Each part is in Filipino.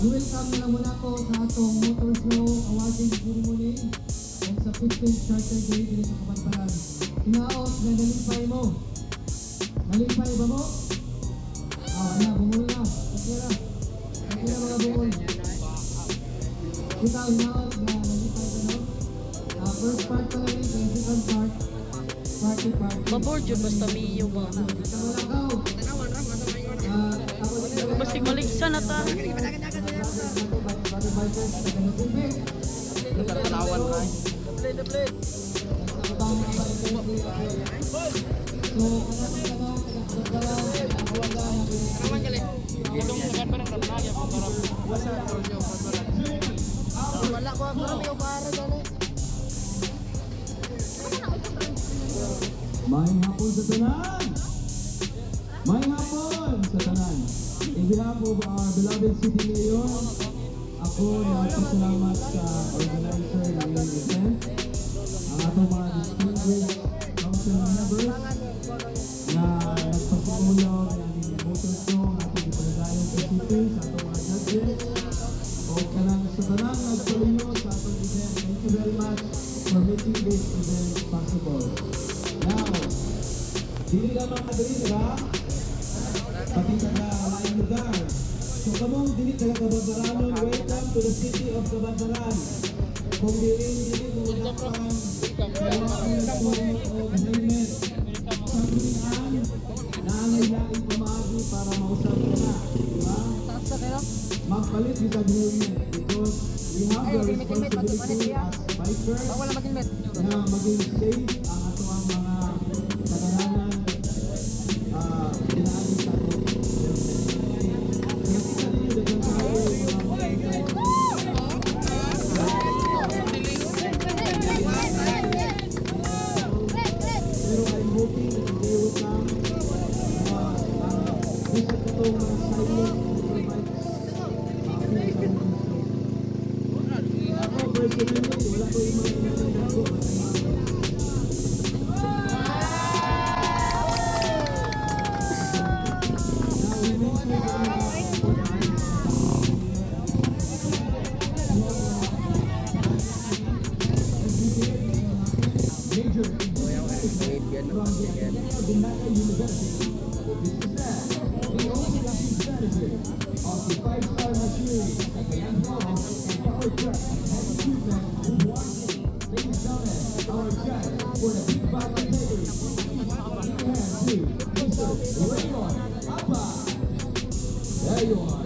I-welcome na lang muna ko sa atong motor show awarding ceremony o sa 15th Charter Day dito sa Kabanbaran. Hinaot na nalipay mo. Nalipay ba mo? Wala, bumul na. Okay na. Okay na mga bumul. Kita, hinaot na nalipay ka no? First part pa lang rin, second part. Party. Maboard yun basta miyo ba? Basta maligsan na ta. Wala ko ang para dali. May hapon sa tanan! May hapon sa tanan! In behalf of our beloved City Mayor, ako nagpasalamat sa organizer ng inyong event, ang atong mga distinguished council members na nagpasimulaw ng motor show ng atong ipinagayon sa city, sa atong mga judges, o kanang sa tanan nagpalino sa atong event. Thank you very much for making this event possible. Now, dili ka mga kadali, diba? Pati ka na laing lugar. So, kamong dili ka Kabanbaranon, welcome to the city of Kabanbaran. Kung dili mo lapan, kailangan po o helmet. Sa kulian, nangailangan pamagi para mausap ka na. Diba? Magpalit yung helmet because we have the responsibility as bikers na maging safe ang ato ang mga kadalanan pinaagi sa ato. Nakita ninyo dagang sa ato pero I'm hoping that they will come bisa katong mga silent motorbikes ako personally wala ko yung mga inanagdag ko there you are.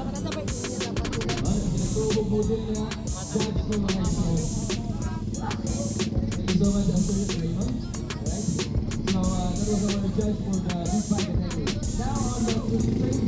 Thank you so much, Sir Raymond. Right? So, that was our judge for the big bike category. Now on the crazy